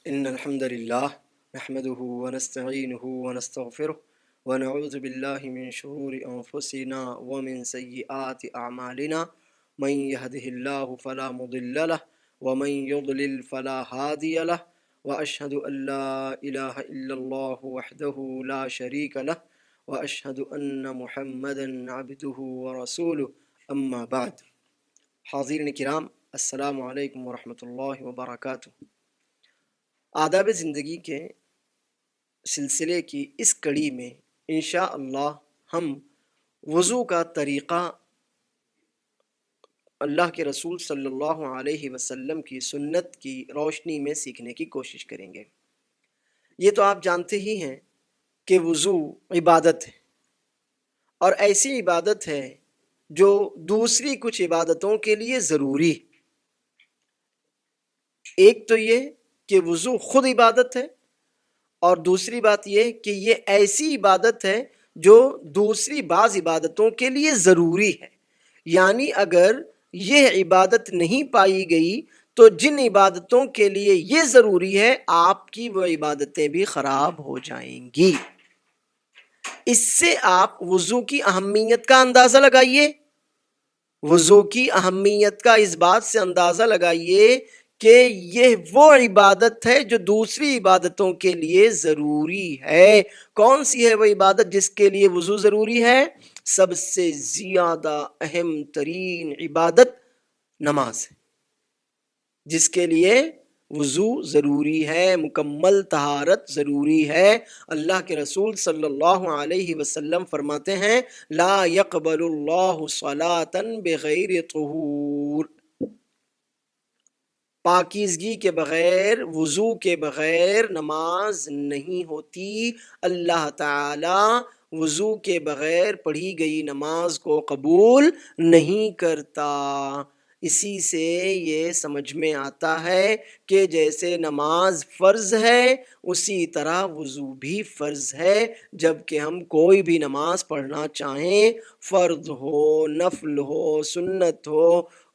إن الحمد لله نحمده ونستعينه ونستغفره ونعوذ بالله من شرور أنفسنا ومن سيئات أعمالنا من يهده الله فلا مضل له ومن يضلل فلا هادي له وأشهد أن لا إله إلا الله وحده لا شريك له وأشهد أن محمدا عبده ورسوله أما بعد. حاضرین کرام، السلام علیکم ورحمۃ اللہ وبرکاتہ۔ آداب زندگی کے سلسلے کی اس کڑی میں انشاءاللہ ہم وضو کا طریقہ اللہ کے رسول صلی اللہ علیہ وسلم کی سنت کی روشنی میں سیکھنے کی کوشش کریں گے۔ یہ تو آپ جانتے ہی ہیں کہ وضو عبادت ہے، اور ایسی عبادت ہے جو دوسری کچھ عبادتوں کے لیے ضروری ہے۔ ایک تو یہ کہ وضو خود عبادت ہے، اور دوسری بات یہ کہ یہ ایسی عبادت ہے جو دوسری بعض عبادتوں کے لیے ضروری ہے۔ یعنی اگر یہ عبادت نہیں پائی گئی تو جن عبادتوں کے لیے یہ ضروری ہے آپ کی وہ عبادتیں بھی خراب ہو جائیں گی۔ اس سے آپ وضو کی اہمیت کا اندازہ لگائیے، وضو کی اہمیت کا اس بات سے اندازہ لگائیے کہ یہ وہ عبادت ہے جو دوسری عبادتوں کے لیے ضروری ہے۔ کون سی ہے وہ عبادت جس کے لیے وضو ضروری ہے؟ سب سے زیادہ اہم ترین عبادت نماز ہے، جس کے لیے وضو ضروری ہے، مکمل طہارت ضروری ہے۔ اللہ کے رسول صلی اللہ علیہ وسلم فرماتے ہیں لا يقبل اللہ صلاۃ بغیر طہور، پاکیزگی کے بغیر، وضو کے بغیر نماز نہیں ہوتی۔ اللہ تعالی وضو کے بغیر پڑھی گئی نماز کو قبول نہیں کرتا۔ اسی سے یہ سمجھ میں آتا ہے کہ جیسے نماز فرض ہے اسی طرح وضو بھی فرض ہے۔ جب کہ ہم کوئی بھی نماز پڑھنا چاہیں، فرض ہو، نفل ہو، سنت ہو،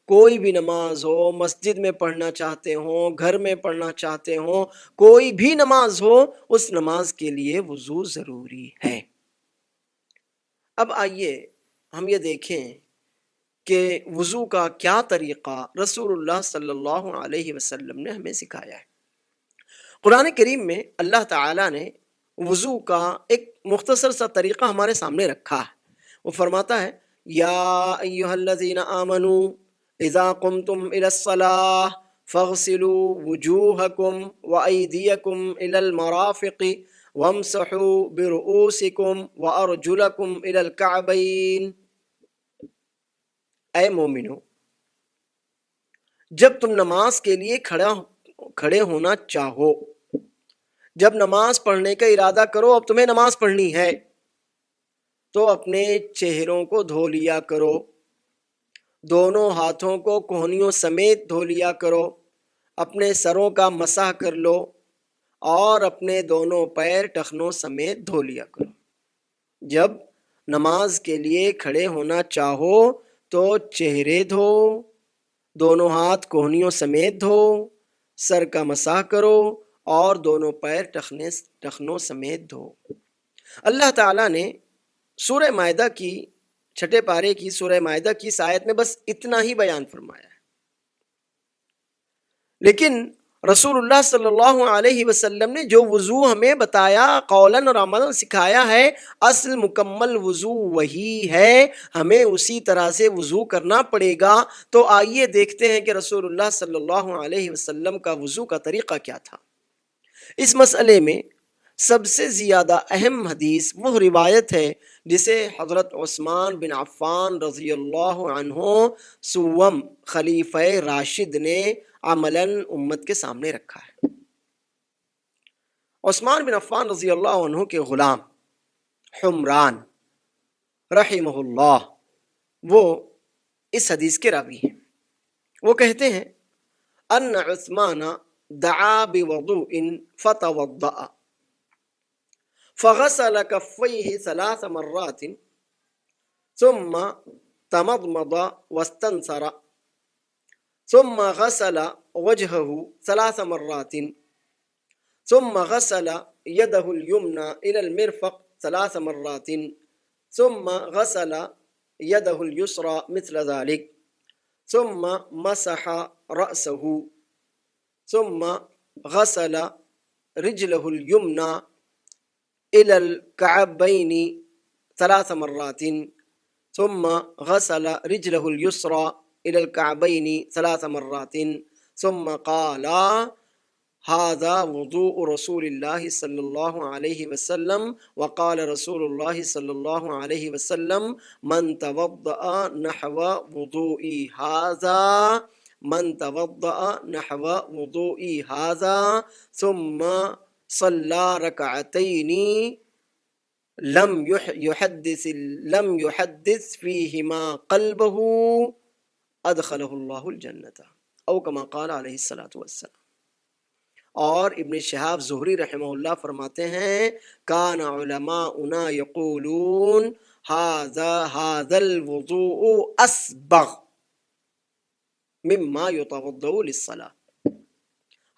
کوئی بھی نماز ہو، مسجد میں پڑھنا چاہتے ہوں، گھر میں پڑھنا چاہتے ہوں، کوئی بھی نماز ہو، اس نماز کے لیے وضو ضروری ہے۔ اب آئیے ہم یہ دیکھیں کہ وضو کا کیا طریقہ رسول اللہ صلی اللہ علیہ وسلم نے ہمیں سکھایا ہے۔ قرآن کریم میں اللہ تعالیٰ نے وضو کا ایک مختصر سا طریقہ ہمارے سامنے رکھا ہے۔ وہ فرماتا ہے یا ایھا الذین آمنوا اذا قمتم الى الصلاة فاغسلوا وجوہکم وایدیکم الى المرافق وامسحوا برؤوسکم وارجلکم الى الکعبین۔ اے مومنو، جب تم نماز کے لیے کھڑے ہونا چاہو، جب نماز پڑھنے کا ارادہ کرو، اب تمہیں نماز پڑھنی ہے، تو اپنے چہروں کو دھو لیا کرو، دونوں ہاتھوں کو کوہنیوں سمیت دھو لیا کرو، اپنے سروں کا مسح کر لو، اور اپنے دونوں پیر ٹخنوں سمیت دھو لیا کرو۔ جب نماز کے لیے کھڑے ہونا چاہو تو چہرے دھو، دونوں ہاتھ کوہنیوں سمیت دھو، سر کا مسح کرو، اور دونوں پیر ٹخنوں سمیت دھو۔ اللہ تعالیٰ نے سورہ مائدہ کی 6 پارے کی سورہ مائدہ کی اس آیت میں بس اتنا ہی بیان فرمایا ہے، لیکن رسول اللہ صلی اللہ علیہ وسلم نے جو وضو ہمیں بتایا، قولاً اور عملاً سکھایا ہے، اصل مکمل وضو وہی ہے، ہمیں اسی طرح سے وضو کرنا پڑے گا۔ تو آئیے دیکھتے ہیں کہ رسول اللہ صلی اللہ علیہ وسلم کا وضو کا طریقہ کیا تھا۔ اس مسئلے میں سب سے زیادہ اہم حدیث وہ روایت ہے جسے حضرت عثمان بن عفان رضی اللہ عنہ سوم خلیفہ راشد نے عملاً امت کے سامنے رکھا ہے۔ عثمان بن عفان رضی اللہ عنہ کے غلام حمران رحمہ اللہ وہ اس حدیث کے راوی ہیں۔ وہ کہتے ہیں ان عثمان دعا بوضوء فتوضأ فغسل كفيه 3 مرات ثم تمضمض واستنثر ثم غسل وجهه 3 مرات ثم غسل يده اليمنى إلى المرفق 3 مرات ثم غسل يده اليسرى مثل ذلك ثم مسح رأسه ثم غسل رجله اليمنى إلى الكعبين 3 مرات ثم غسل رجله اليسرى إلى الكعبين 3 مرات ثم قال هذا وضوء رسول الله صلى الله عليه وسلم وقال رسول الله صلى الله عليه وسلم من توضأ نحو وضوئي هذا من توضأ نحو وضوئي هذا ثم صلى ركعتين لم يحدث فيهما قلبه ادخلہ اللہ الجنت او کما قال علیہ الصلوۃ والسلام۔ اور ابن شہاب زہری رحمہ اللہ فرماتے ہیں کان علماؤنا یقولون هذا الوضوء اسبغ مما يتوضأ للصلاة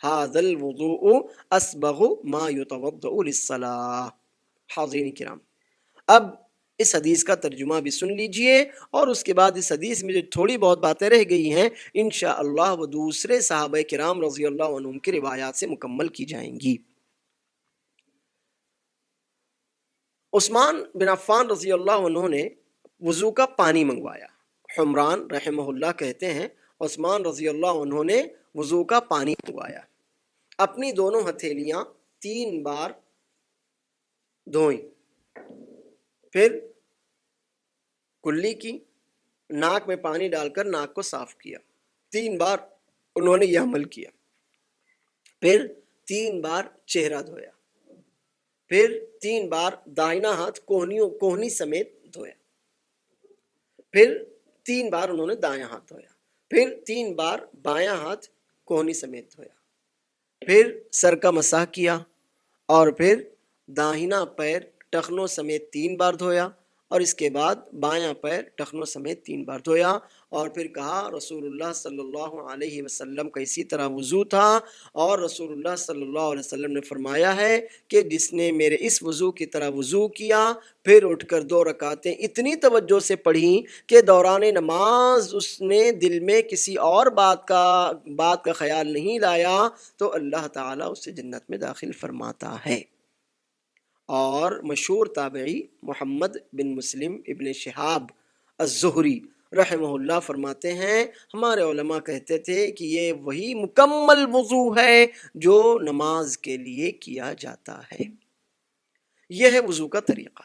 هذا الوضوء اسبغ ما يتوضأ للصلاة۔ حاضرین کرام، اب اس حدیث کا ترجمہ بھی سن لیجئے اور اس کے بعد اس حدیث میں جو تھوڑی بہت باتیں رہ گئی ہیں انشاءاللہ وہ دوسرے صحابہ کرام رضی اللہ عنہم کی روایات سے مکمل کی جائیں گی۔ عثمان بن عفان رضی اللہ عنہ نے وضو کا پانی منگوایا۔ حمران رحمہ اللہ کہتے ہیں عثمان رضی اللہ عنہ نے وضو کا پانی منگوایا، اپنی دونوں ہتھیلیاں 3 بار دھوئیں، پھر کلی کی، ناک میں پانی ڈال کر ناک کو صاف کیا، 3 بار انہوں نے یہ عمل کیا، پھر 3 بار چہرہ دھویا، پھر 3 بار دائنا ہاتھ کوہنی سمیت دھویا، پھر 3 بار انہوں نے دایاں ہاتھ دھویا، پھر 3 بار بایاں ہاتھ کوہنی سمیت دھویا، پھر سر کا مسح کیا، اور پھر داہنا پیر ٹخنوں سمیت 3 بار دھویا، اور اس کے بعد بایاں پیر ٹخنوں سمیت 3 بار دھویا، اور پھر کہا رسول اللہ صلی اللہ علیہ وسلم کا اسی طرح وضو تھا، اور رسول اللہ صلی اللہ علیہ وسلم نے فرمایا ہے کہ جس نے میرے اس وضو کی طرح وضو کیا پھر اٹھ کر 2 رکعتیں اتنی توجہ سے پڑھیں کہ دوران نماز اس نے دل میں کسی اور بات کا خیال نہیں لایا تو اللہ تعالیٰ اسے جنت میں داخل فرماتا ہے۔ اور مشہور تابعی محمد بن مسلم ابن شہاب الزہری رحمہ اللہ فرماتے ہیں ہمارے علماء کہتے تھے کہ یہ وہی مکمل وضو ہے جو نماز کے لیے کیا جاتا ہے۔ یہ ہے وضو کا طریقہ۔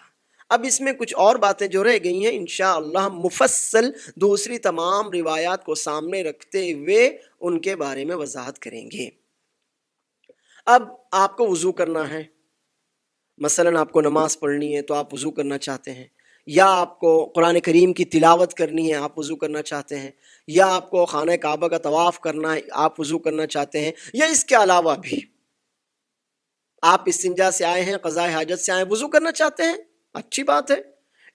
اب اس میں کچھ اور باتیں جو رہ گئی ہیں انشاءاللہ مفصل دوسری تمام روایات کو سامنے رکھتے ہوئے ان کے بارے میں وضاحت کریں گے۔ اب آپ کو وضو کرنا ہے، مثلاً آپ کو نماز پڑھنی ہے تو آپ وضو کرنا چاہتے ہیں، یا آپ کو قرآن کریم کی تلاوت کرنی ہے آپ وضو کرنا چاہتے ہیں، یا آپ کو خانہ کعبہ کا طواف کرنا ہے آپ وضو کرنا چاہتے ہیں، یا اس کے علاوہ بھی آپ استنجا سے آئے ہیں، قضاء حاجت سے آئے ہیں، وضو کرنا چاہتے ہیں، اچھی بات ہے۔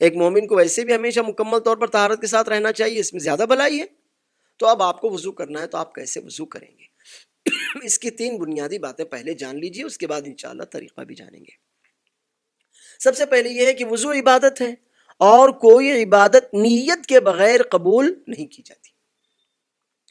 ایک مومن کو ویسے بھی ہمیشہ مکمل طور پر طہارت کے ساتھ رہنا چاہیے، اس میں زیادہ بھلائی ہے۔ تو اب آپ کو وضو کرنا ہے تو آپ کیسے وضو کریں گے؟ اس کی 3 بنیادی باتیں پہلے جان لیجئے، اس کے بعد انشاءاللہ طریقہ بھی جانیں گے۔ سب سے پہلے یہ ہے کہ وضو عبادت ہے اور کوئی عبادت نیت کے بغیر قبول نہیں کی جاتی،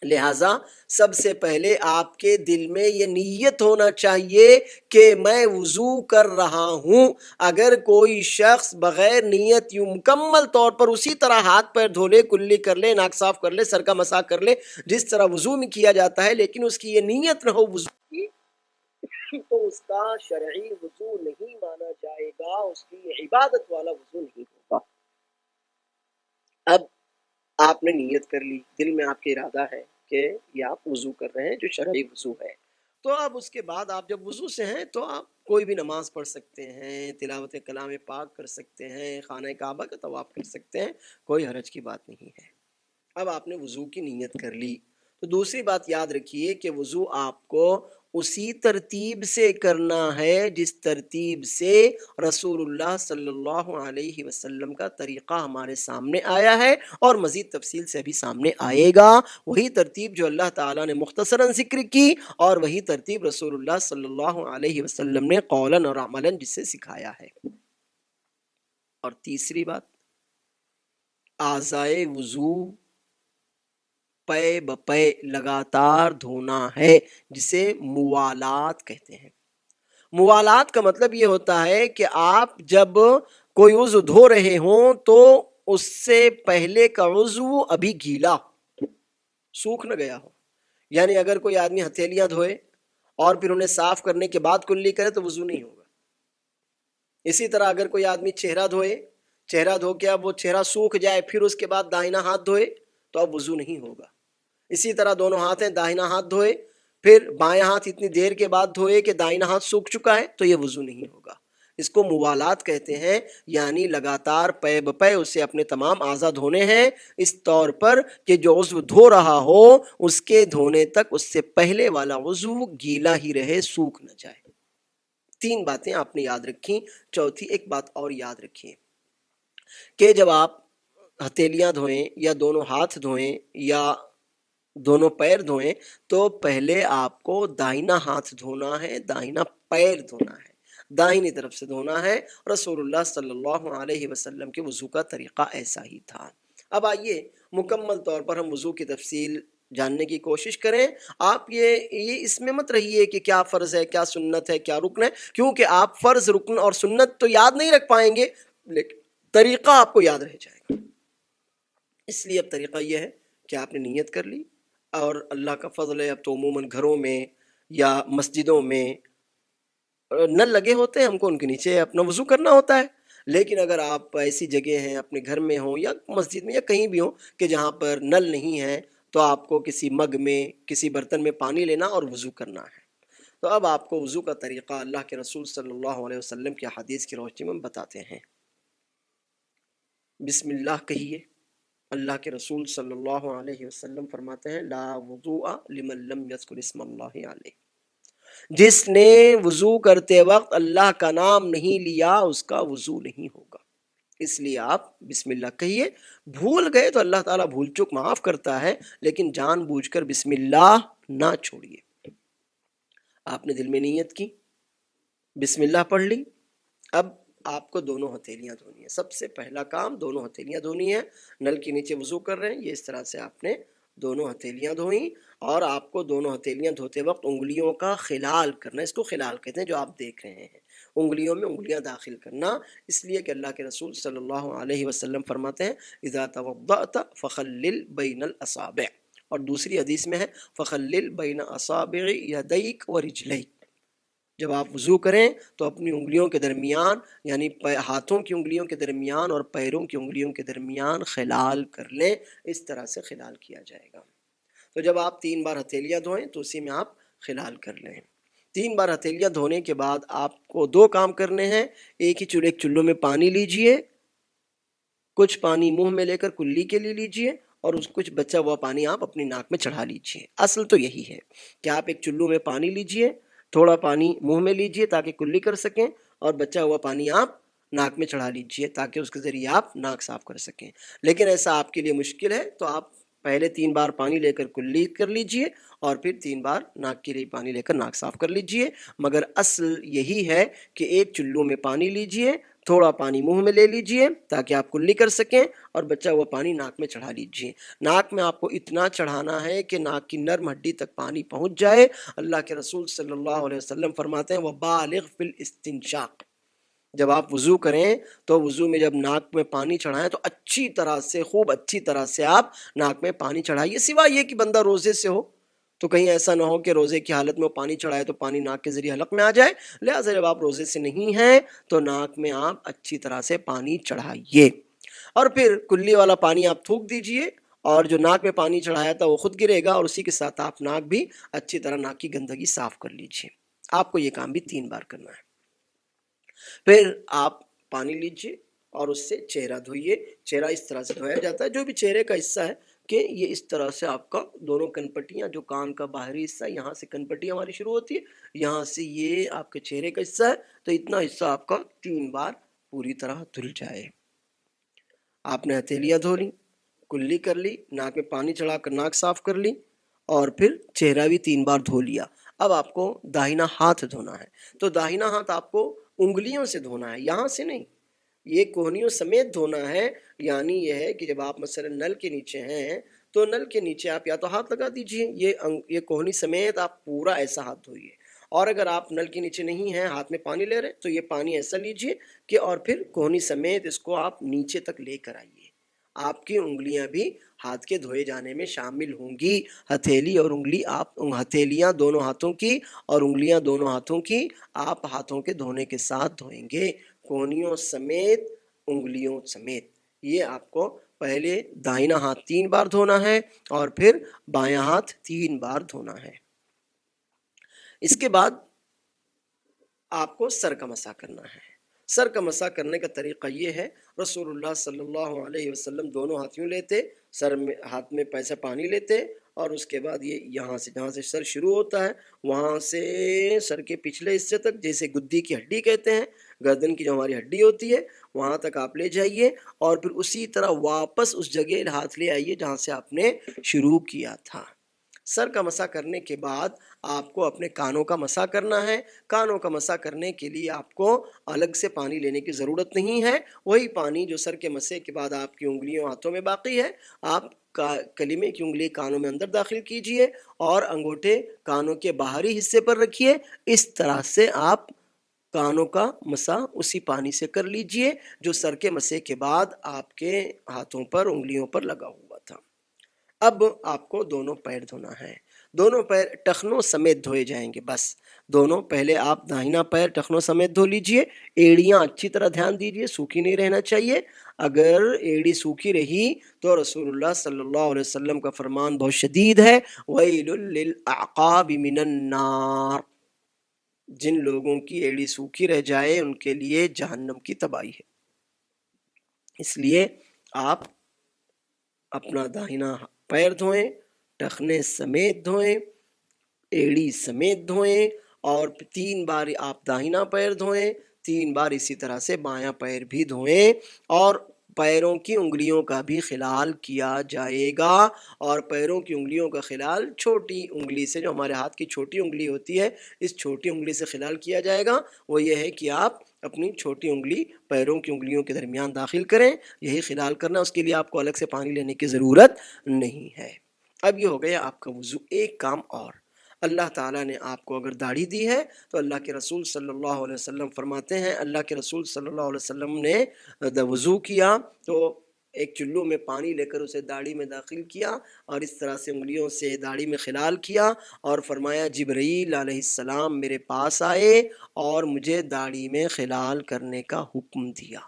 لہٰذا سب سے پہلے آپ کے دل میں یہ نیت ہونا چاہیے کہ میں وضو کر رہا ہوں۔ اگر کوئی شخص بغیر نیت یوں مکمل طور پر اسی طرح ہاتھ پیر دھو لے، کلی کر لے، ناک صاف کر لے، سر کا مسح کر لے جس طرح وضو میں کیا جاتا ہے، لیکن اس کی یہ نیت نہ ہو وضو کی، تو اس کا شرعی وضو نہیں مانا جائے گا، اس کی عبادت والا وضو نہیں ہوگا۔ اب آپ نے نیت کر لی، دل میں آپ کے ارادہ ہے کہ یہ آپ وضو کر رہے ہیں جو شرعی وضو ہے، تو اب اس کے بعد آپ جب وضو سے ہیں تو آپ کوئی بھی نماز پڑھ سکتے ہیں، تلاوت کلام پاک کر سکتے ہیں، خانہ کعبہ کا طواف کر سکتے ہیں، کوئی حرج کی بات نہیں ہے۔ اب آپ نے وضو کی نیت کر لی تو دوسری بات یاد رکھیے کہ وضو آپ کو اسی ترتیب سے کرنا ہے جس ترتیب سے رسول اللہ صلی اللہ علیہ وسلم کا طریقہ ہمارے سامنے آیا ہے اور مزید تفصیل سے بھی سامنے آئے گا۔ وہی ترتیب جو اللہ تعالیٰ نے مختصراً ذکر کی اور وہی ترتیب رسول اللہ صلی اللہ علیہ وسلم نے قولاً اور عملاً جسے سکھایا ہے۔ اور تیسری بات، اعضائے وضو پے بپے لگاتار دھونا ہے، جسے موالات کہتے ہیں۔ موالات کا مطلب یہ ہوتا ہے کہ آپ جب کوئی عضو دھو رہے ہوں تو اس سے پہلے کا عضو ابھی گیلا سوکھ نہ گیا ہو۔ یعنی اگر کوئی آدمی ہتھیلیاں دھوئے اور پھر انہیں صاف کرنے کے بعد کلی کرے تو وضو نہیں ہوگا۔ اسی طرح اگر کوئی آدمی چہرہ دھوئے، چہرہ دھو کے اب وہ چہرہ سوکھ جائے پھر اس کے بعد داہنا ہاتھ دھوئے تو اب وضو نہیں ہوگا۔ اسی طرح دونوں ہاتھ ہیں، داہنا ہاتھ دھوئے پھر بائیں ہاتھ اتنی دیر کے بعد دھوئے کہ داہنا ہاتھ سوکھ چکا ہے تو یہ وضو نہیں ہوگا۔ اس کو موالات کہتے ہیں، یعنی لگاتار پے بپے اسے اپنے تمام اعضاء دھونے ہیں، اس طور پر کہ جو عضو دھو رہا ہو اس کے دھونے تک اس سے پہلے والا عضو گیلا ہی رہے، سوکھ نہ جائے۔ تین باتیں آپ نے یاد رکھیں۔ چوتھی ایک بات اور یاد رکھیے کہ جب آپ ہتھیلیاں دھوئیں یا دونوں ہاتھ دھوئیں یا دونوں پیر دھوئیں تو پہلے آپ کو داہنا ہاتھ دھونا ہے، داہنا پیر دھونا ہے، داہنی طرف سے دھونا ہے۔ رسول اللہ صلی اللہ علیہ وسلم کے وضو کا طریقہ ایسا ہی تھا۔ اب آئیے مکمل طور پر ہم وضو کی تفصیل جاننے کی کوشش کریں۔ آپ یہ اس میں مت رہیے کہ کیا فرض ہے، کیا سنت ہے، کیا رکن ہے، کیونکہ آپ فرض، رکن اور سنت تو یاد نہیں رکھ پائیں گے لیکن طریقہ آپ کو یاد رہ جائے گا۔ اس لیے اب طریقہ یہ ہے کہ آپ نے نیت کر لی، اور اللہ کا فضل ہے اب تو عموماً گھروں میں یا مسجدوں میں نل لگے ہوتے ہیں، ہم کو ان کے نیچے اپنا وضو کرنا ہوتا ہے۔ لیکن اگر آپ ایسی جگہ ہیں، اپنے گھر میں ہوں یا مسجد میں یا کہیں بھی ہوں کہ جہاں پر نل نہیں ہے، تو آپ کو کسی مگ میں، کسی برتن میں پانی لینا اور وضو کرنا ہے۔ تو اب آپ کو وضو کا طریقہ اللہ کے رسول صلی اللہ علیہ وسلم کی حدیث کی روشنی میں بتاتے ہیں۔ بسم اللہ کہیے۔ اللہ کے رسول صلی اللہ علیہ وسلم فرماتے ہیں، لا وضوء لمن لم یذکر اسم اللہ علیہ، جس نے وضو کرتے وقت اللہ کا نام نہیں لیا اس کا وضو نہیں ہوگا۔ اس لیے آپ بسم اللہ کہیے۔ بھول گئے تو اللہ تعالیٰ بھول چک معاف کرتا ہے، لیکن جان بوجھ کر بسم اللہ نہ چھوڑیے۔ آپ نے دل میں نیت کی، بسم اللہ پڑھ لی، اب آپ کو دونوں ہتھیلیاں دھونی ہیں۔ سب سے پہلا کام دونوں ہتھیلیاں دھونی ہیں۔ نل کے نیچے وضو کر رہے ہیں، یہ اس طرح سے آپ نے دونوں ہتھیلیاں دھوئیں، اور آپ کو دونوں ہتھیلیاں دھوتے وقت انگلیوں کا خلال کرنا، اس کو خلال کہتے ہیں جو آپ دیکھ رہے ہیں، انگلیوں میں انگلیاں داخل کرنا، اس لیے کہ اللہ کے رسول صلی اللہ علیہ وسلم فرماتے ہیں، اذا توضأت فخلل بین الاصابع، اور دوسری حدیث میں ہے فخلل بین اصابع یدیک ورجلیک، جب آپ وضو کریں تو اپنی انگلیوں کے درمیان، یعنی ہاتھوں کی انگلیوں کے درمیان اور پیروں کی انگلیوں کے درمیان خلال کر لیں، اس طرح سے خلال کیا جائے گا۔ تو جب آپ 3 بار ہتھیلیاں دھوئیں تو اسی میں آپ خلال کر لیں۔ 3 بار ہتھیلیاں دھونے کے بعد آپ کو 2 کام کرنے ہیں۔ ایک چلو میں پانی لیجئے، کچھ پانی منہ میں لے کر کلی کے لیے لیجئے، اور کچھ بچا ہوا پانی آپ اپنی ناک میں چڑھا لیجئے۔ اصل تو یہی ہے کہ آپ ایک چلو میں پانی لیجئے، تھوڑا پانی منہ میں لیجئے تاکہ کلی کر سکیں، اور بچا ہوا پانی آپ ناک میں چڑھا لیجئے تاکہ اس کے ذریعے آپ ناک صاف کر سکیں۔ لیکن ایسا آپ کے لیے مشکل ہے تو آپ پہلے 3 بار پانی لے کر کلی کر لیجئے، اور پھر 3 بار ناک کے لیے پانی لے کر ناک صاف کر لیجئے۔ مگر اصل یہی ہے کہ ایک چلو میں پانی لیجئے، تھوڑا پانی منہ میں لے لیجئے تاکہ آپ کلی کر سکیں، اور بچا ہوا پانی ناک میں چڑھا لیجئے۔ ناک میں آپ کو اتنا چڑھانا ہے کہ ناک کی نرم ہڈی تک پانی پہنچ جائے۔ اللہ کے رسول صلی اللہ علیہ وسلم فرماتے ہیں وَبَالِغْ فِي الْإِسْتِنْشَاقِ، جب آپ وضو کریں تو وضو میں جب ناک میں پانی چڑھائیں تو اچھی طرح سے، خوب اچھی طرح سے آپ ناک میں پانی چڑھائیے، سوائے یہ کہ بندہ روزے سے ہو تو کہیں ایسا نہ ہو کہ روزے کی حالت میں وہ پانی چڑھائے تو پانی ناک کے ذریعے حلق میں آ جائے۔ لہٰذا جب آپ روزے سے نہیں ہیں تو ناک میں آپ اچھی طرح سے پانی چڑھائیے، اور پھر کلی والا پانی آپ تھوک دیجئے، اور جو ناک میں پانی چڑھایا تھا وہ خود گرے گا، اور اسی کے ساتھ آپ ناک بھی اچھی طرح، ناک کی گندگی صاف کر لیجئے۔ آپ کو یہ کام بھی 3 بار کرنا ہے۔ پھر آپ پانی لیجئے اور اس سے چہرہ دھوئیے۔ چہرہ اس طرح سے دھویا جاتا ہے، جو بھی چہرے کا حصہ ہے کہ یہ اس طرح سے آپ کا دونوں کنپٹیاں، جو کان کا باہری حصہ، یہاں سے کنپٹی ہماری شروع ہوتی ہے، یہاں سے یہ آپ کے چہرے کا حصہ ہے، تو اتنا حصہ آپ کا 3 بار پوری طرح دھل جائے۔ آپ نے ہتھیلیاں دھو لی، کلی کر لی، ناک میں پانی چڑھا کر ناک صاف کر لی، اور پھر چہرہ بھی 3 بار دھو لیا۔ اب آپ کو داہنا ہاتھ دھونا ہے، تو داہنا ہاتھ آپ کو انگلیوں سے دھونا ہے، یہاں سے نہیں، یہ کوہنیوں سمیت دھونا ہے۔ یعنی یہ ہے کہ جب آپ مثلا نل کے نیچے ہیں تو نل کے نیچے آپ یا تو ہاتھ لگا دیجئے، یہ کوہنی سمیت آپ پورا ایسا ہاتھ دھوئیے، اور اگر آپ نل کے نیچے نہیں ہیں، ہاتھ میں پانی لے رہے تو یہ پانی ایسا لیجئے کہ اور پھر کوہنی سمیت اس کو آپ نیچے تک لے کر آئیے۔ آپ کی انگلیاں بھی ہاتھ کے دھوئے جانے میں شامل ہوں گی، ہتھیلی اور انگلی، آپ ہتھیلیاں دونوں ہاتھوں کی اور انگلیاں دونوں ہاتھوں کی آپ ہاتھوں کے دھونے کے ساتھ دھوئیں گے، کونیوں سمیت، انگلیوں سمیت۔ یہ آپ کو پہلے داہنا ہاتھ 3 بار دھونا ہے اور پھر بایاں ہاتھ 3 بار دھونا ہے۔ اس کے بعد آپ کو سر کا مسح کرنا ہے۔ سر کا مسح کرنے کا طریقہ یہ ہے، رسول اللہ صلی اللہ علیہ وسلم دونوں ہاتھیوں لیتے، سر میں ہاتھ میں پیسہ پانی لیتے، اور اس کے بعد یہ یہاں سے جہاں سے سر شروع ہوتا ہے وہاں سے سر کے پچھلے حصے تک، جیسے گدی کی ہڈی کہتے ہیں، گردن کی جو ہماری ہڈی ہوتی ہے وہاں تک آپ لے جائیے، اور پھر اسی طرح واپس اس جگہ ہاتھ لے آئیے جہاں سے آپ نے شروع کیا تھا۔ سر کا مسح کرنے کے بعد آپ کو اپنے کانوں کا مسح کرنا ہے۔ کانوں کا مسح کرنے کے لیے آپ کو الگ سے پانی لینے کی ضرورت نہیں ہے، وہی پانی جو سر کے مسح کے بعد آپ کی انگلیوں ہاتھوں میں باقی ہے، آپ کلیمے کی انگلی کانوں میں اندر داخل کیجئے اور انگوٹھے کانوں کے باہری حصے پر رکھیے۔ اس طرح سے آپ کانوں کا مسح اسی پانی سے کر لیجئے جو سر کے مسح کے بعد آپ کے ہاتھوں پر انگلیوں پر لگا ہوا تھا۔ اب آپ کو دونوں پیر دھونا ہے، دونوں پیر ٹخنوں سمیت دھوئے جائیں گے، بس دونوں، پہلے آپ داہنا پیر ٹخنوں سمیت دھو لیجئے، ایڑیاں اچھی طرح دھیان دیجئے سوکھی نہیں رہنا چاہیے، اگر ایڑی سوکھی رہی تو رسول اللہ صلی اللہ علیہ وسلم کا فرمان بہت شدید ہے، وَيْلٌ لِلْأَعْقَابِ مِنَ النَّارِ، جن لوگوں کی ایڑی سوکھی رہ جائے ان کے لیے جہنم کی تباہی ہے۔ اس لیے آپ اپنا داہنا پیر دھوئیں، ٹخنے سمیت دھوئیں، ایڑی سمیت دھوئیں، اور 3 بار آپ داہنا پیر دھوئیں، 3 بار اسی طرح سے بایاں پیر بھی دھوئیں، اور پیروں کی انگلیوں کا بھی خلال کیا جائے گا، اور پیروں کی انگلیوں کا خلال چھوٹی انگلی سے، جو ہمارے ہاتھ کی چھوٹی انگلی ہوتی ہے، اس چھوٹی انگلی سے خلال کیا جائے گا۔ وہ یہ ہے کہ آپ اپنی چھوٹی انگلی پیروں کی انگلیوں کے درمیان داخل کریں، یہی خلال کرنا، اس کے لیے آپ کو الگ سے پانی لینے کی ضرورت نہیں ہے۔ اب یہ ہو گیا آپ کا وضو۔ ایک کام اور، اللہ تعالیٰ نے آپ کو اگر داڑھی دی ہے تو اللہ کے رسول صلی اللہ علیہ وسلم فرماتے ہیں، اللہ کے رسول صلی اللہ علیہ وسلم نے وضو کیا تو ایک چلو میں پانی لے کر اسے داڑھی میں داخل کیا، اور اس طرح سے انگلیوں سے داڑھی میں خلال کیا، اور فرمایا جبرائیل علیہ السلام میرے پاس آئے اور مجھے داڑھی میں خلال کرنے کا حکم دیا۔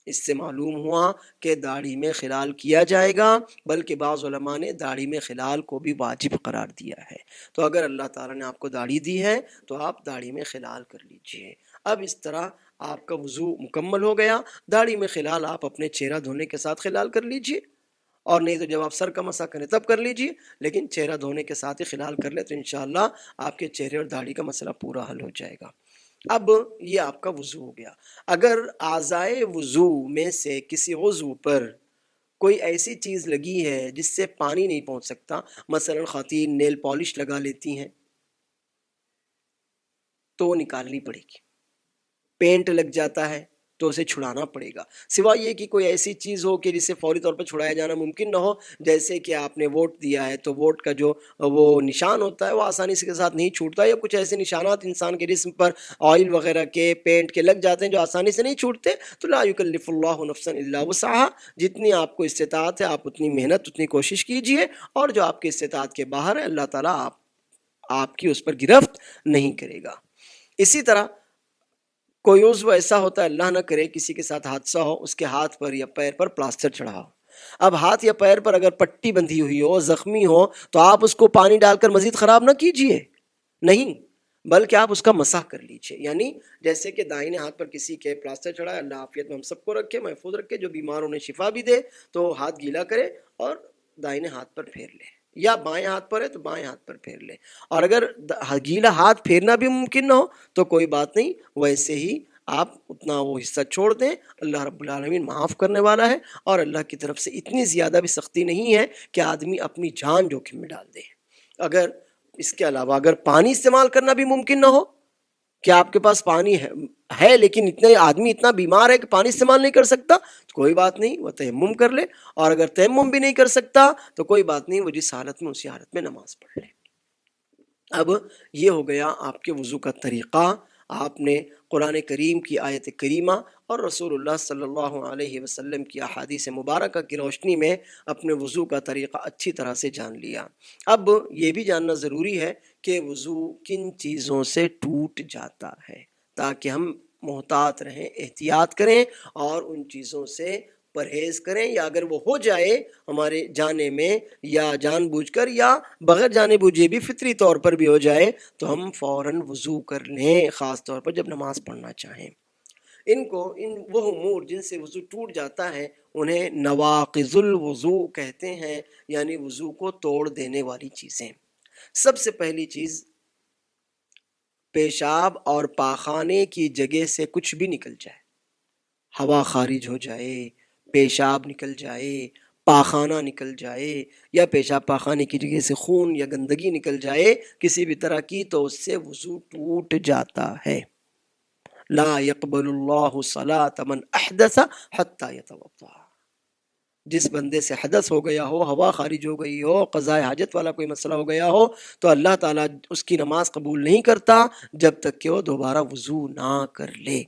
اس سے معلوم ہوا کہ داڑھی میں خلال کیا جائے گا، بلکہ بعض علماء نے داڑھی میں خلال کو بھی واجب قرار دیا ہے۔ تو اگر اللہ تعالیٰ نے آپ کو داڑھی دی ہے تو آپ داڑھی میں خلال کر لیجئے۔ اب اس طرح آپ کا وضو مکمل ہو گیا۔ داڑھی میں خلال آپ اپنے چہرہ دھونے کے ساتھ خلال کر لیجئے، اور نہیں تو جب آپ سر کا مسح کریں تب کر لیجئے، لیکن چہرہ دھونے کے ساتھ ہی خلال کر لیں تو انشاءاللہ آپ کے چہرے اور داڑھی کا مسئلہ پورا حل ہو جائے گا۔ اب یہ آپ کا وضو ہو گیا۔ اگر اعضائے وضو میں سے کسی عضو پر کوئی ایسی چیز لگی ہے جس سے پانی نہیں پہنچ سکتا، مثلا خواتین نیل پالش لگا لیتی ہیں تو وہ نکالنی پڑے گی، پینٹ لگ جاتا ہے تو اسے چھڑانا پڑے گا، سوائے یہ کہ کوئی ایسی چیز ہو کہ جسے فوری طور پر چھڑایا جانا ممکن نہ ہو، جیسے کہ آپ نے ووٹ دیا ہے تو ووٹ کا جو وہ نشان ہوتا ہے وہ آسانی سے کے ساتھ نہیں چھوٹتا، یا کچھ ایسے نشانات انسان کے جسم پر آئل وغیرہ کے، پینٹ کے لگ جاتے ہیں جو آسانی سے نہیں چھوٹتے، تو لا یکلف اللہ نفسا الا وسعها، جتنی آپ کو استطاعت ہے آپ اتنی محنت، اتنی کوشش کیجئے، اور جو آپ کی استطاعت کے باہر ہے اللہ تعالیٰ آپ کی اس پر گرفت نہیں کرے گا۔ اسی طرح کوئی عضو ایسا ہوتا ہے، اللہ نہ کرے کسی کے ساتھ حادثہ ہو، اس کے ہاتھ پر یا پیر پر پلاسٹر چڑھا ہو، اب ہاتھ یا پیر پر اگر پٹی بندھی ہوئی ہو، زخمی ہو، تو آپ اس کو پانی ڈال کر مزید خراب نہ کیجئے، نہیں، بلکہ آپ اس کا مسح کر لیجئے۔ یعنی جیسے کہ دائیں ہاتھ پر کسی کے پلاسٹر چڑھا ہے، اللہ عافیت میں ہم سب کو رکھے، محفوظ رکھے، جو بیمار انہیں شفا بھی دے، تو ہاتھ گیلا کرے اور دائیں ہاتھ پر پھیر لے، یا بائیں ہاتھ پر ہے تو بائیں ہاتھ پر پھیر لے، اور اگر گیلا ہاتھ پھیرنا بھی ممکن نہ ہو تو کوئی بات نہیں، ویسے ہی آپ اتنا وہ حصہ چھوڑ دیں، اللہ رب العالمین معاف کرنے والا ہے، اور اللہ کی طرف سے اتنی زیادہ بھی سختی نہیں ہے کہ آدمی اپنی جان جوخم میں ڈال دے۔ اگر اس کے علاوہ اگر پانی استعمال کرنا بھی ممکن نہ ہو کہ آپ کے پاس پانی ہے لیکن اتنے آدمی اتنا بیمار ہے کہ پانی استعمال نہیں کر سکتا، تو کوئی بات نہیں، وہ تیمم کر لے، اور اگر تیمم بھی نہیں کر سکتا تو کوئی بات نہیں، وہ جس حالت میں اسی حالت میں نماز پڑھ لے۔ اب یہ ہو گیا آپ کے وضو کا طریقہ، آپ نے قرآن کریم کی آیت کریمہ اور رسول اللہ صلی اللہ علیہ وسلم کی احادیث مبارکہ کی روشنی میں اپنے وضو کا طریقہ اچھی طرح سے جان لیا۔ اب یہ بھی جاننا ضروری ہے کہ وضو کن چیزوں سے ٹوٹ جاتا ہے، تاکہ ہم محتاط رہیں، احتیاط کریں اور ان چیزوں سے پرہیز کریں، یا اگر وہ ہو جائے ہمارے جانے میں یا جان بوجھ کر یا بغیر جانے بوجھے بھی فطری طور پر بھی ہو جائے تو ہم فوراً وضو کر لیں، خاص طور پر جب نماز پڑھنا چاہیں۔ ان وہ امور جن سے وضو ٹوٹ جاتا ہے انہیں نواقض الوضو کہتے ہیں، یعنی وضو کو توڑ دینے والی چیزیں۔ سب سے پہلی چیز، پیشاب اور پاخانے کی جگہ سے کچھ بھی نکل جائے، ہوا خارج ہو جائے، پیشاب نکل جائے، پاخانہ نکل جائے، یا پیشاب پاخانے کی جگہ سے خون یا گندگی نکل جائے کسی بھی طرح کی، تو اس سے وضو ٹوٹ جاتا ہے۔ لا يقبل اللہ صلاة من احدث حتی یتوضا، جس بندے سے حدث ہو گیا ہو، ہوا خارج ہو گئی ہو، قضاء حاجت والا کوئی مسئلہ ہو گیا ہو، تو اللہ تعالیٰ اس کی نماز قبول نہیں کرتا جب تک کہ وہ دوبارہ وضو نہ کر لے۔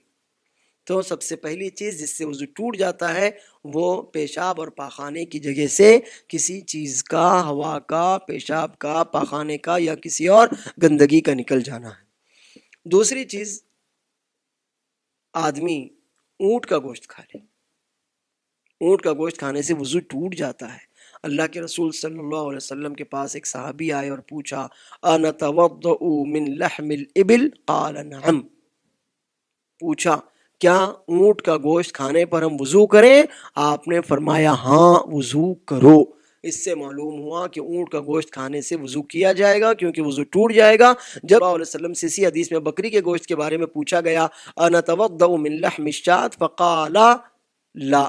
تو سب سے پہلی چیز جس سے وضو ٹوٹ جاتا ہے وہ پیشاب اور پاخانے کی جگہ سے کسی چیز کا، ہوا کا، پیشاب کا، پاخانے کا یا کسی اور گندگی کا نکل جانا ہے۔ دوسری چیز، آدمی اونٹ کا گوشت کھا لے، اونٹ کا گوشت کھانے سے وضو ٹوٹ جاتا ہے۔ اللہ کے رسول صلی اللہ علیہ وسلم کے پاس ایک صحابی آئے اور پوچھا، أَنَتَوَضَّأُ مِنْ لَحْمِ الْإِبِلِ قَالَ نَعَمْ، پوچھا کیا اونٹ کا گوشت کھانے پر ہم وضو کریں؟ آپ نے فرمایا ہاں وضو کرو۔ اس سے معلوم ہوا کہ اونٹ کا گوشت کھانے سے وضو کیا جائے گا، کیونکہ وضو ٹوٹ جائے گا۔ جب اللہ علیہ وسلم سے اسی حدیث میں بکری کے گوشت کے بارے میں پوچھا گیا، أَنَتَوَضَّأُ مِنْ لَحْمِ الشَّاةِ فَقَالَ لَا،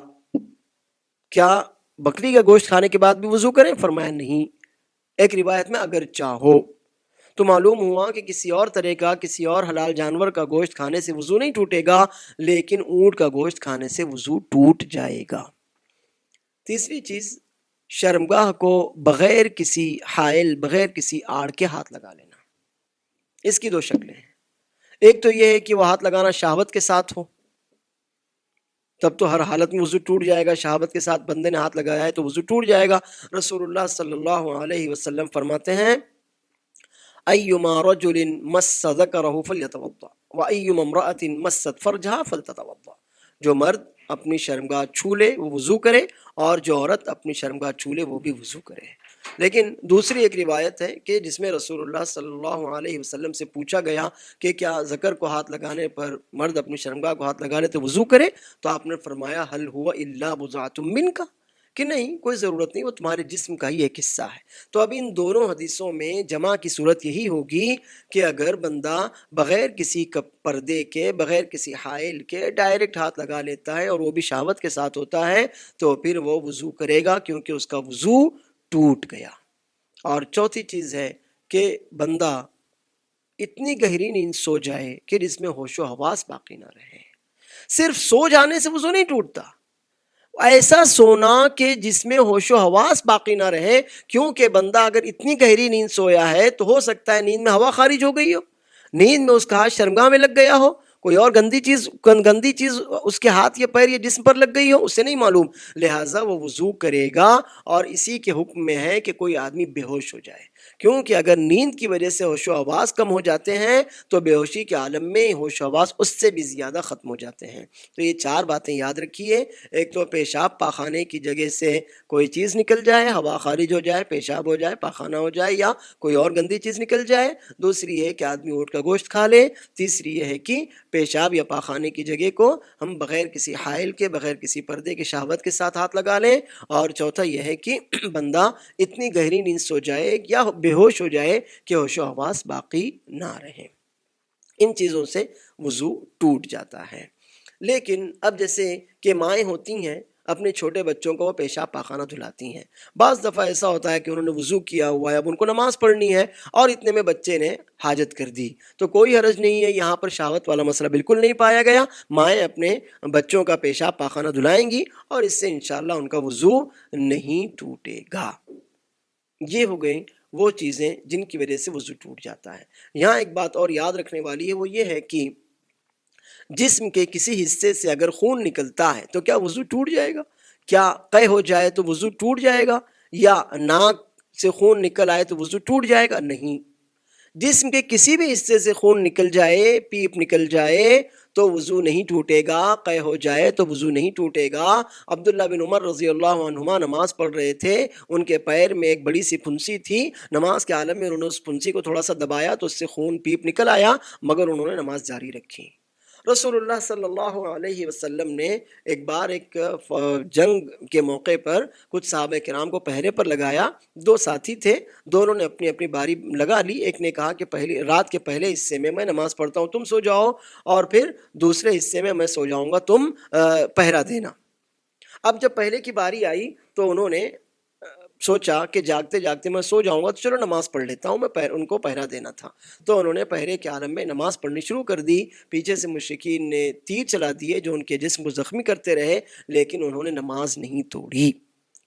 کیا بکری کا گوشت کھانے کے بعد بھی وضو کریں؟ فرمایا نہیں۔ ایک روایت میں اگر چاہو، تو معلوم ہوا کہ کسی اور طرح کا، کسی اور حلال جانور کا گوشت کھانے سے وضو نہیں ٹوٹے گا، لیکن اونٹ کا گوشت کھانے سے وضو ٹوٹ جائے گا۔ تیسری چیز، شرمگاہ کو بغیر کسی حائل، بغیر کسی آڑ کے ہاتھ لگا لینا۔ اس کی دو شکلیں ہیں، ایک تو یہ ہے کہ وہ ہاتھ لگانا شہوت کے ساتھ ہو، تب تو ہر حالت میں وضو ٹوٹ جائے گا۔ شہوت کے ساتھ بندے نے ہاتھ لگایا ہے تو وضو ٹوٹ جائے گا۔ رسول اللہ صلی اللہ علیہ وسلم فرماتے ہیں، ایما رجل مس ذکرہ فلیتوضا وایما امرأۃ مست فرجہا فلتتوضا، جو مرد اپنی شرمگاہ چھو لے وہ وضو کرے، اور جو عورت اپنی شرمگاہ چھو لے وہ بھی وضو کرے۔ لیکن دوسری ایک روایت ہے کہ جس میں رسول اللہ صلی اللہ علیہ وسلم سے پوچھا گیا کہ کیا ذکر کو ہاتھ لگانے پر مرد اپنی شرمگاہ کو ہاتھ لگا لے تو وضو کرے، تو آپ نے فرمایا حل ہوا الا بضعۃ منک، کہ نہیں، کوئی ضرورت نہیں، وہ تمہارے جسم کا ہی ایک حصہ ہے۔ تو اب ان دونوں حدیثوں میں جمع کی صورت یہی ہوگی کہ اگر بندہ بغیر کسی پردے کے، بغیر کسی حائل کے ڈائریکٹ ہاتھ لگا لیتا ہے اور وہ بھی شہوت کے ساتھ ہوتا ہے، تو پھر وہ وضو کرے گا، کیونکہ اس کا وضو ٹوٹ گیا۔ اور چوتھی چیز ہے کہ بندہ اتنی گہری نیند سو جائے کہ جس میں ہوش و حواس باقی نہ رہے۔ صرف سو جانے سے وضو نہیں ٹوٹتا، ایسا سونا کہ جس میں ہوش و حواس باقی نہ رہے، کیونکہ بندہ اگر اتنی گہری نیند سویا ہے تو ہو سکتا ہے نیند میں ہوا خارج ہو گئی ہو، نیند میں اس کا ہاتھ شرمگاہ میں لگ گیا ہو، کوئی اور گندی چیز اس کے ہاتھ یا پیر یا جسم پر لگ گئی ہو، اسے نہیں معلوم، لہٰذا وہ وضو کرے گا۔ اور اسی کے حکم میں ہے کہ کوئی آدمی بے ہوش ہو جائے کیونکہ اگر نیند کی وجہ سے ہوش و حواس کم ہو جاتے ہیں تو بے ہوشی کے عالم میں ہوش و حواس اس سے بھی زیادہ ختم ہو جاتے ہیں۔ تو یہ 4 باتیں یاد رکھیے۔ ایک تو پیشاب پاخانے کی جگہ سے کوئی چیز نکل جائے، ہوا خارج ہو جائے، پیشاب ہو جائے، پاخانہ ہو جائے یا کوئی اور گندی چیز نکل جائے۔ دوسری ہے کہ آدمی اونٹ کا گوشت کھا لے۔ تیسری یہ ہے کہ پیشاب یا پاخانے کی جگہ کو ہم بغیر کسی حائل کے، بغیر کسی پردے کے شہوت کے ساتھ ہاتھ لگا لیں۔ اور چوتھا یہ ہے کہ بندہ اتنی گہری نیند سو جائے یا بے ہوش ہو جائے کہ ہوش و حواس باقی نہ رہے۔ ان چیزوں سے وضو ٹوٹ جاتا ہے۔ لیکن اب جیسے کہ مائیں ہوتی ہیں اپنے چھوٹے بچوں کو وہ پیشاب پاخانہ دھلاتی ہیں، بعض دفعہ ایسا ہوتا ہے کہ انہوں نے وضو کیا ہوا ہے، اب ان کو نماز پڑھنی ہے اور اتنے میں بچے نے حاجت کر دی، تو کوئی حرج نہیں ہے، یہاں پر شہوت والا مسئلہ بالکل نہیں پایا گیا۔ مائیں اپنے بچوں کا پیشاب پاخانہ دھلائیں گی اور اس سے انشاءاللہ ان کا وضو نہیں ٹوٹے گا۔ یہ ہو گئی وہ چیزیں جن کی وجہ سے وضو ٹوٹ جاتا ہے۔ یہاں ایک بات اور یاد رکھنے والی ہے، وہ یہ ہے کہ جسم کے کسی حصے سے اگر خون نکلتا ہے تو کیا وضو ٹوٹ جائے گا؟ کیا قے ہو جائے تو وضو ٹوٹ جائے گا؟ یا ناک سے خون نکل آئے تو وضو ٹوٹ جائے گا؟ نہیں۔ جسم کے کسی بھی حصے سے خون نکل جائے، پیپ نکل جائے تو وضو نہیں ٹوٹے گا، قے ہو جائے تو وضو نہیں ٹوٹے گا۔ عبداللہ بن عمر رضی اللہ عنہما نماز پڑھ رہے تھے، ان کے پیر میں ایک بڑی سی پھنسی تھی، نماز کے عالم میں انہوں نے اس پھنسی کو تھوڑا سا دبایا تو اس سے خون پیپ نکل آیا، مگر انہوں نے نماز جاری رکھی۔ رسول اللہ صلی اللہ علیہ وسلم نے ایک بار ایک جنگ کے موقع پر کچھ صحابہ کرام کو پہرے پر لگایا، 2 ساتھی تھے، دونوں نے اپنی اپنی باری لگا لی۔ ایک نے کہا کہ پہلی رات کے پہلے حصے میں نماز پڑھتا ہوں، تم سو جاؤ، اور پھر دوسرے حصے میں سو جاؤں گا، تم پہرا دینا۔ اب جب پہلے کی باری آئی تو انہوں نے سوچا کہ جاگتے جاگتے میں سو جاؤں گا تو چلو نماز پڑھ لیتا ہوں، میں ان کو پہرا دینا تھا، تو انہوں نے پہرے کے عالم میں نماز پڑھنی شروع کر دی۔ پیچھے سے مشرکین نے تیر چلا دیے جو ان کے جسم کو زخمی کرتے رہے، لیکن انہوں نے نماز نہیں توڑی۔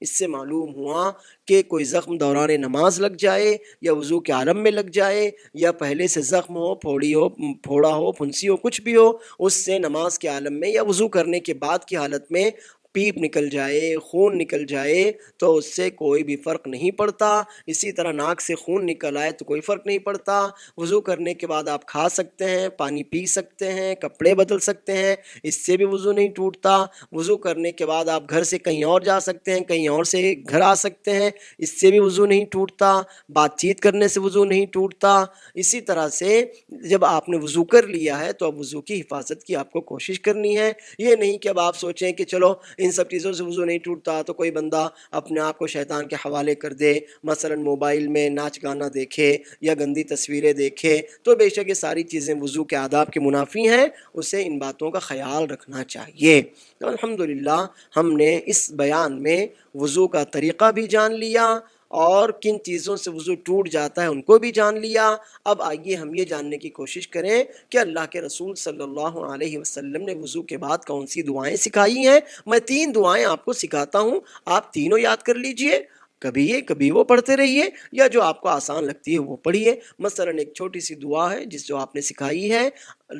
اس سے معلوم ہوا کہ کوئی زخم دوران نماز لگ جائے یا وضو کے عالم میں لگ جائے یا پہلے سے زخم ہو، پھوڑا ہو، پھنسی ہو، کچھ بھی ہو، اس سے نماز کے عالم میں یا وضو کرنے کے بعد کی حالت میں پیپ نکل جائے، خون نکل جائے تو اس سے کوئی بھی فرق نہیں پڑتا۔ اسی طرح ناک سے خون نکل آئے تو کوئی فرق نہیں پڑتا۔ وضو کرنے کے بعد آپ کھا سکتے ہیں، پانی پی سکتے ہیں، کپڑے بدل سکتے ہیں، اس سے بھی وضو نہیں ٹوٹتا۔ وضو کرنے کے بعد آپ گھر سے کہیں اور جا سکتے ہیں، کہیں اور سے گھر آ سکتے ہیں، اس سے بھی وضو نہیں ٹوٹتا۔ بات چیت کرنے سے وضو نہیں ٹوٹتا۔ اسی طرح سے جب آپ نے وضو کر لیا ہے تو اب وضو کی حفاظت کی آپ کو کوشش کرنی ہے۔ یہ نہیں کہ اب آپ سوچیں کہ چلو ان سب چیزوں سے وضو نہیں ٹوٹتا تو کوئی بندہ اپنے آپ کو شیطان کے حوالے کر دے، مثلا موبائل میں ناچ گانا دیکھے یا گندی تصویریں دیکھے، تو بے شک یہ ساری چیزیں وضو کے آداب کے منافی ہیں، اسے ان باتوں کا خیال رکھنا چاہیے۔ تو الحمدللہ ہم نے اس بیان میں وضو کا طریقہ بھی جان لیا اور کن چیزوں سے وضو ٹوٹ جاتا ہے ان کو بھی جان لیا۔ اب آئیے ہم یہ جاننے کی کوشش کریں کہ اللہ کے رسول صلی اللہ علیہ وسلم نے وضو کے بعد کون سی دعائیں سکھائی ہیں۔ میں 3 دعائیں آپ کو سکھاتا ہوں، آپ تینوں یاد کر لیجئے، کبھی یہ کبھی وہ پڑھتے رہیے یا جو آپ کو آسان لگتی ہے وہ پڑھیے۔ مثلا ایک چھوٹی سی دعا ہے جو آپ نے سکھائی ہے،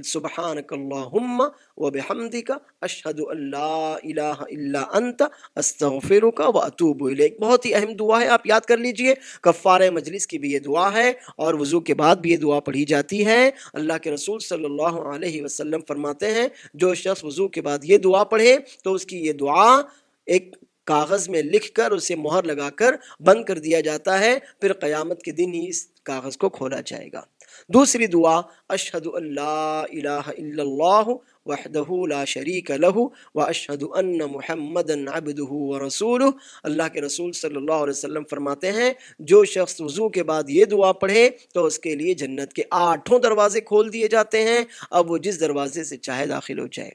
سبحانک اللہم وبحمدک اشہد ان لا الہ الا انت استغفرک واتوب الیک۔ بہت ہی اہم دعا ہے، آپ یاد کر لیجئے۔ کفارہ مجلس کی بھی یہ دعا ہے اور وضو کے بعد بھی یہ دعا پڑھی جاتی ہے۔ اللہ کے رسول صلی اللہ علیہ وسلم فرماتے ہیں جو شخص وضو کے بعد یہ دعا پڑھے تو اس کی یہ دعا ایک کاغذ میں لکھ کر اسے مہر لگا کر بند کر دیا جاتا ہے، پھر قیامت کے دن ہی اس کاغذ کو کھولا جائے گا۔ دوسری دعا، اشہد ان لا الہ الا اللہ وحدہ لا شریک لہ واشہد ان محمدا عبدہ ورسولہ۔ اللہ کے رسول صلی اللہ علیہ وسلم فرماتے ہیں جو شخص وضو کے بعد یہ دعا پڑھے تو اس کے لیے جنت کے 8 دروازے کھول دیے جاتے ہیں، اب وہ جس دروازے سے چاہے داخل ہو جائے۔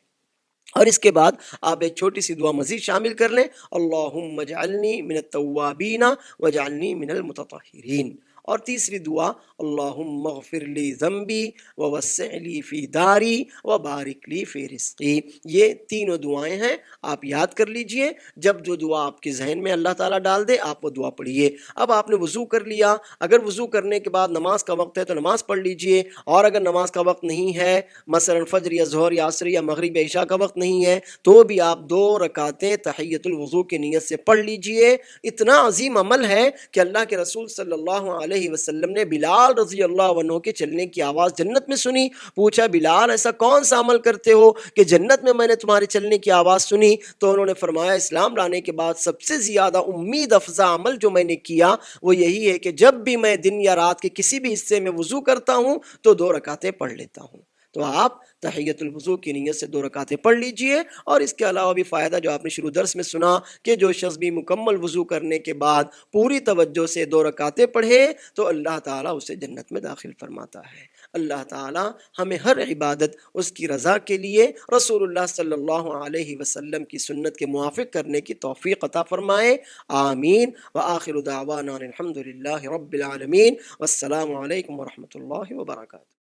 اور اس کے بعد آپ ایک چھوٹی سی دعا مزید شامل کر لیں، اللہم اجعلنی من التوابین واجعلنی من المتطہرین۔ اور تیسری دعا، اللہم اغفر لی ذنبی ووسع لی فی داری وبارک لی فی رزقی۔ یہ تینوں دعائیں ہیں، آپ یاد کر لیجئے۔ جب جو دعا آپ کے ذہن میں اللہ تعالیٰ ڈال دے آپ وہ دعا پڑھیے۔ اب آپ نے وضو کر لیا، اگر وضو کرنے کے بعد نماز کا وقت ہے تو نماز پڑھ لیجئے، اور اگر نماز کا وقت نہیں ہے، مثلا فجر یا ظہر یا عصر یا مغرب یا عشاء کا وقت نہیں ہے، تو بھی آپ 2 رکعتیں تحیۃ الوضو کی نیت سے پڑھ لیجئے۔ اتنا عظیم عمل ہے کہ اللہ کے رسول صلی اللہ علیہ علیہ وسلم نے بلال رضی اللہ عنہ کے چلنے کی آواز جنت میں سنی. پوچھا بلال ایسا کون سا عمل کرتے ہو کہ جنت میں نے تمہارے چلنے کی آواز سنی؟ تو انہوں نے فرمایا اسلام لانے کے بعد سب سے زیادہ امید افزا عمل جو میں نے کیا وہ یہی ہے کہ جب بھی میں دن یا رات کے کسی بھی حصے میں وضو کرتا ہوں تو 2 رکعتیں پڑھ لیتا ہوں. تو آپ تحیت الوضو کی نیت سے 2 رکعتیں پڑھ لیجئے. اور اس کے علاوہ بھی فائدہ جو آپ نے شروع درس میں سنا کہ جو شخص بھی مکمل وضو کرنے کے بعد پوری توجہ سے 2 رکعتیں پڑھے تو اللہ تعالیٰ اسے جنت میں داخل فرماتا ہے. اللہ تعالیٰ ہمیں ہر عبادت اس کی رضا کے لیے رسول اللہ صلی اللہ علیہ وسلم کی سنت کے موافق کرنے کی توفیق عطا فرمائے. آمین. وآخر دعوانا الحمد للہ رب العالمین. والسلام علیکم ورحمۃ اللہ وبرکاتہ.